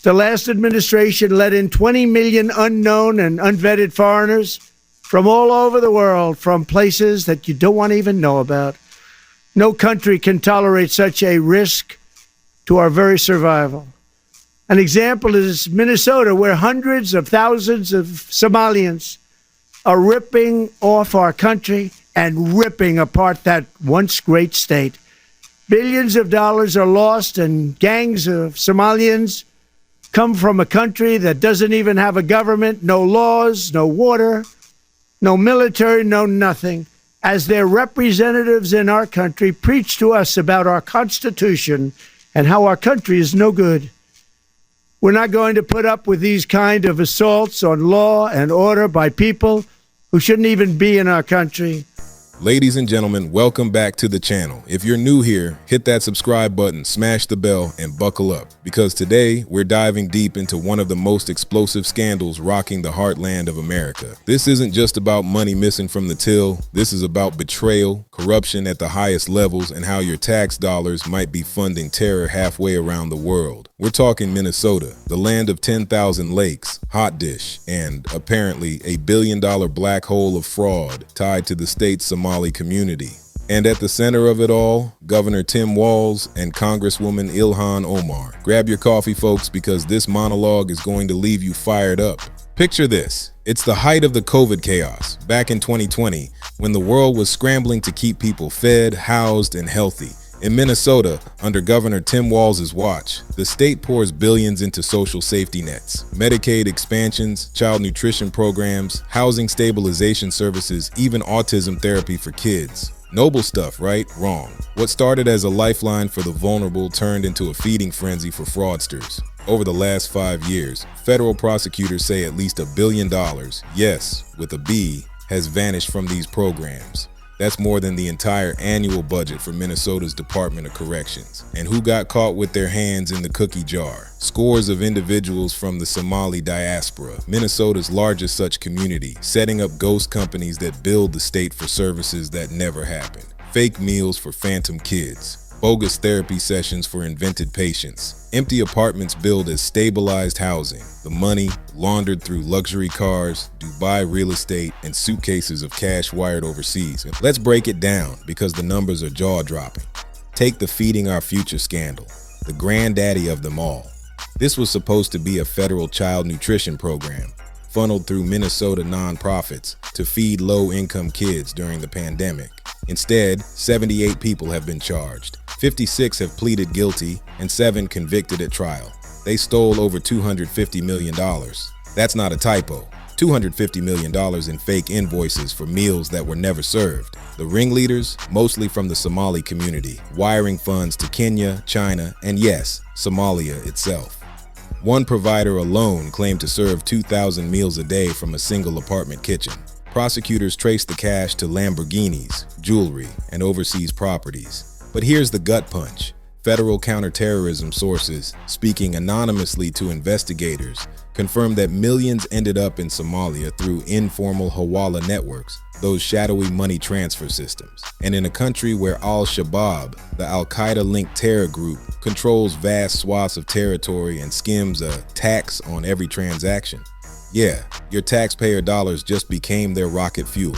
The last administration let in 20 million unknown and unvetted foreigners from all over the world, from places that you don't want to even know about. No country can tolerate such a risk to our very survival. An example is Minnesota, where hundreds of thousands of Somalians are ripping off our country and ripping apart that once great state. Billions of dollars are lost, and gangs of Somalians come from a country that doesn't even have a government, no laws, no water, no military, no nothing. As their representatives in our country preach to us about our Constitution and how our country is no good. We're not going to put up with these kind of assaults on law and order by people who shouldn't even be in our country. Ladies and gentlemen, welcome back to the channel. If you're new here, hit that subscribe button, smash the bell, and buckle up, because today we're diving deep into one of the most explosive scandals rocking the heartland of America. This isn't just about money missing from the till. This is about betrayal, corruption at the highest levels, and how your tax dollars might be funding terror halfway around the world. We're talking Minnesota, the land of 10,000 lakes, hot dish, and apparently $1 billion black hole of fraud tied to the state's Somali community. And at the center of it all, Governor Tim Walz and Congresswoman Ilhan Omar. Grab your coffee, folks, because this monologue is going to leave you fired up. Picture this. It's the height of the COVID chaos, back in 2020, when the world was scrambling to keep people fed, housed, and healthy. In Minnesota, under Governor Tim Walz's watch, the state pours billions into social safety nets, Medicaid expansions, child nutrition programs, housing stabilization services, even autism therapy for kids. Noble stuff, right? Wrong. What started as a lifeline for the vulnerable turned into a feeding frenzy for fraudsters. Over the last 5 years, federal prosecutors say at least $1 billion, yes, with a B, has vanished from these programs. That's more than the entire annual budget for Minnesota's Department of Corrections. And who got caught with their hands in the cookie jar? Scores of individuals from the Somali diaspora, Minnesota's largest such community, setting up ghost companies that billed the state for services that never happened. Fake meals for phantom kids. Bogus therapy sessions for invented patients. Empty apartments billed as stabilized housing. The money laundered through luxury cars, Dubai real estate, and suitcases of cash wired overseas. Let's break it down, because the numbers are jaw-dropping. Take the Feeding Our Future scandal, the granddaddy of them all. This was supposed to be a federal child nutrition program, funneled through Minnesota nonprofits to feed low-income kids during the pandemic. Instead, 78 people have been charged. 56 have pleaded guilty, and 7 convicted at trial. They stole over $250 million. That's not a typo. $250 million in fake invoices for meals that were never served. The ringleaders, mostly from the Somali community, wiring funds to Kenya, China, and yes, Somalia itself. One provider alone claimed to serve 2,000 meals a day from a single apartment kitchen. Prosecutors traced the cash to Lamborghinis, jewelry, and overseas properties. But here's the gut punch. Federal counterterrorism sources, speaking anonymously to investigators, confirmed that millions ended up in Somalia through informal hawala networks, those shadowy money transfer systems. And in a country where Al-Shabaab, the Al-Qaeda-linked terror group, controls vast swaths of territory and skims a tax on every transaction. Yeah, your taxpayer dollars just became their rocket fuel.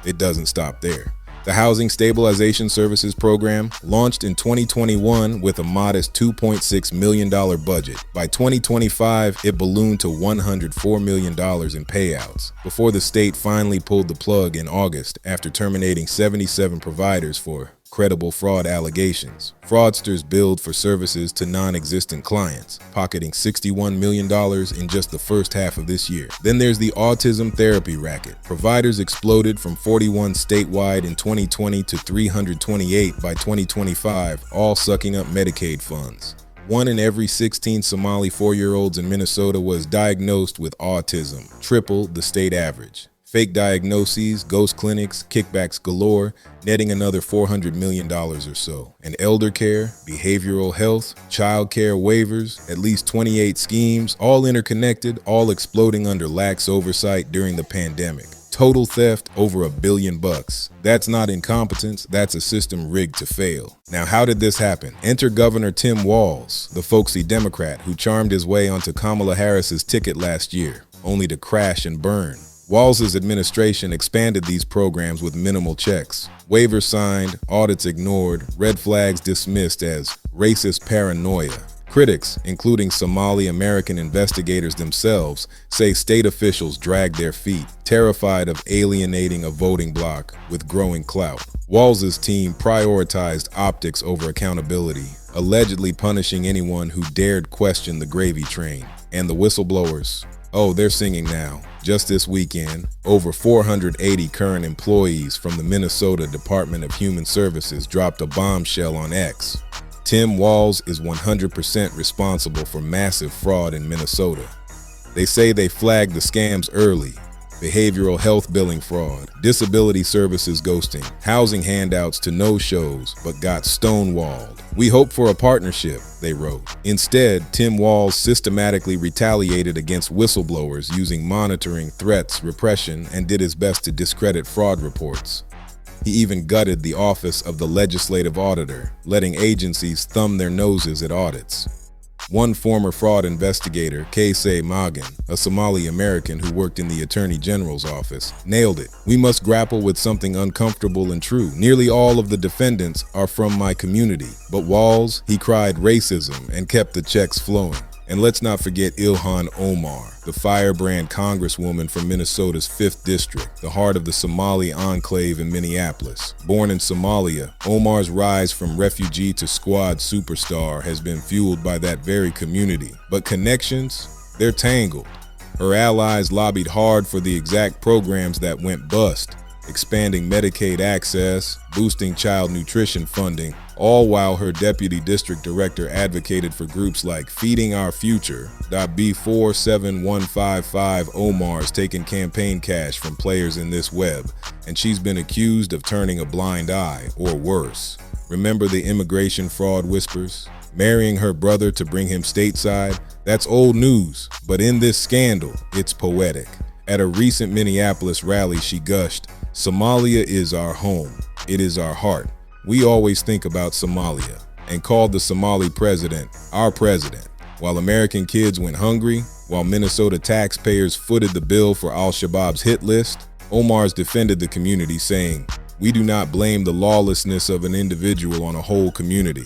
It doesn't stop there. The Housing Stabilization Services Program launched in 2021 with a modest $2.6 million budget. By 2025, it ballooned to $104 million in payouts, before the state finally pulled the plug in August after terminating 77 providers for credible fraud allegations. Fraudsters billed for services to non-existent clients, pocketing $61 million in just the first half of this year. Then there's the autism therapy racket. Providers exploded from 41 statewide in 2020 to 328 by 2025, all sucking up Medicaid funds. 1 in every 16 Somali 4-year-olds in Minnesota was diagnosed with autism, triple the state average. Fake diagnoses, ghost clinics, kickbacks galore, netting another $400 million or so. And elder care, behavioral health, child care waivers, at least 28 schemes, all interconnected, all exploding under lax oversight during the pandemic. Total theft over $1 billion. That's not incompetence, that's a system rigged to fail. Now, how did this happen? Enter Governor Tim Walz, the folksy Democrat who charmed his way onto Kamala Harris's ticket last year, only to crash and burn. Walz's administration expanded these programs with minimal checks. Waivers signed, audits ignored, red flags dismissed as racist paranoia. Critics, including Somali American investigators themselves, say state officials dragged their feet, terrified of alienating a voting bloc with growing clout. Walz's team prioritized optics over accountability, allegedly punishing anyone who dared question the gravy train. And the whistleblowers? Oh, they're singing now. Just this weekend, over 480 current employees from the Minnesota Department of Human Services dropped a bombshell on X. Tim Walz is 100% responsible for massive fraud in Minnesota. They say they flagged the scams early: behavioral health billing fraud, disability services ghosting, housing handouts to no-shows, but got stonewalled. We hope for a partnership, they wrote. Instead, Tim Walz systematically retaliated against whistleblowers using monitoring, threats, repression, and did his best to discredit fraud reports. He even gutted the office of the legislative auditor, letting agencies thumb their noses at audits. One former fraud investigator, Kaysay Magan, a Somali American who worked in the Attorney General's office, nailed it. We must grapple with something uncomfortable and true. Nearly all of the defendants are from my community. But Walz, he cried racism and kept the checks flowing. And let's not forget Ilhan Omar, the firebrand congresswoman from Minnesota's 5th District, the heart of the Somali enclave in Minneapolis. Born in Somalia, Omar's rise from refugee to squad superstar has been fueled by that very community. But connections? They're tangled. Her allies lobbied hard for the exact programs that went bust, expanding Medicaid access, boosting child nutrition funding, all while her deputy district director advocated for groups like Feeding Our Future. B47155 Omar's taken campaign cash from players in this web, and she's been accused of turning a blind eye, or worse. Remember the immigration fraud whispers? Marrying her brother to bring him stateside? That's old news, but in this scandal, it's poetic. At a recent Minneapolis rally, she gushed, "Somalia is our home. It is our heart. We always think about Somalia," and called the Somali president our president. While American kids went hungry, while Minnesota taxpayers footed the bill for Al-Shabaab's hit list, Omar's defended the community, saying, "We do not blame the lawlessness of an individual on a whole community."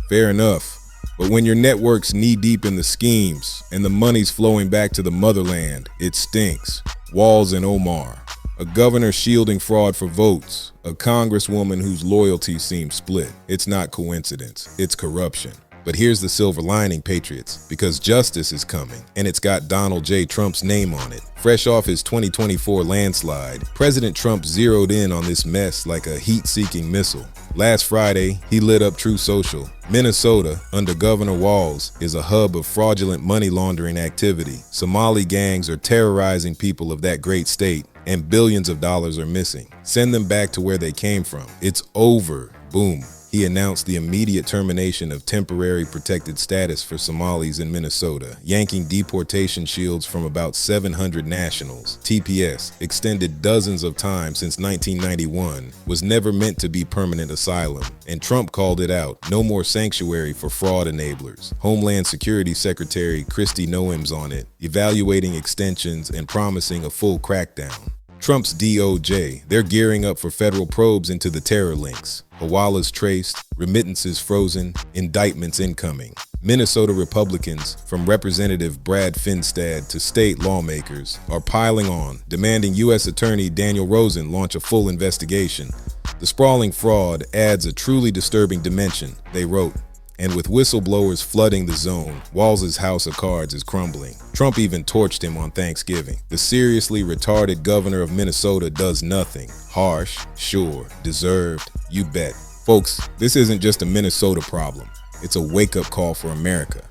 Fair enough. But when your network's knee-deep in the schemes and the money's flowing back to the motherland, it stinks. Walz and Omar. A governor shielding fraud for votes. A congresswoman whose loyalties seem split. It's not coincidence. It's corruption. But here's the silver lining, Patriots, because justice is coming, and it's got Donald J. Trump's name on it. Fresh off his 2024 landslide, President Trump zeroed in on this mess like a heat-seeking missile. Last Friday, he lit up True Social. Minnesota, under Governor Walz, is a hub of fraudulent money laundering activity. Somali gangs are terrorizing people of that great state, and billions of dollars are missing. Send them back to where they came from. It's over. Boom. He announced the immediate termination of temporary protected status for Somalis in Minnesota, yanking deportation shields from about 700 nationals. TPS, extended dozens of times since 1991, was never meant to be permanent asylum, and Trump called it out. No more sanctuary for fraud enablers. Homeland Security Secretary Kristi Noem's on it, evaluating extensions and promising a full crackdown. Trump's DOJ, they're gearing up for federal probes into the terror links. Hawala's traced, remittances frozen, indictments incoming. Minnesota Republicans, from Representative Brad Finstad to state lawmakers, are piling on, demanding U.S. Attorney Daniel Rosen launch a full investigation. The sprawling fraud adds a truly disturbing dimension, they wrote. And with whistleblowers flooding the zone, Walz's house of cards is crumbling. Trump even torched him on Thanksgiving. The seriously retarded governor of Minnesota does nothing. Harsh, sure, deserved, you bet. Folks, this isn't just a Minnesota problem. It's a wake-up call for America.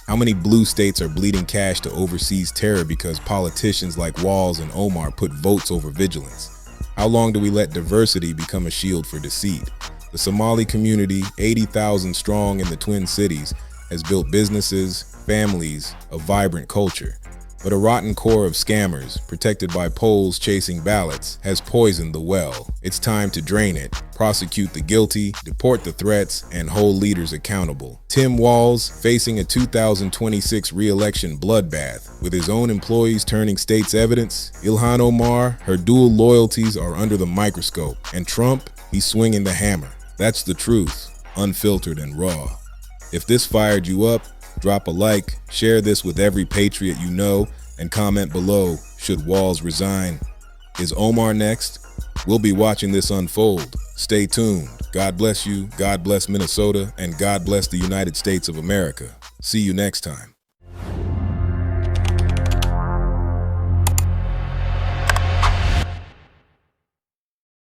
How many blue states are bleeding cash to overseas terror because politicians like Walz and Omar put votes over vigilance? How long do we let diversity become a shield for deceit? The Somali community, 80,000 strong in the Twin Cities, has built businesses, families, a vibrant culture. But a rotten core of scammers, protected by polls chasing ballots, has poisoned the well. It's time to drain it, prosecute the guilty, deport the threats, and hold leaders accountable. Tim Walz, facing a 2026 re-election bloodbath, with his own employees turning state's evidence. Ilhan Omar, her dual loyalties are under the microscope. And Trump, he's swinging the hammer. That's the truth, unfiltered and raw. If this fired you up, drop a like, share this with every patriot you know, and comment below, should Walz resign? Is Omar next? We'll be watching this unfold. Stay tuned. God bless you, God bless Minnesota, and God bless the United States of America. See you next time.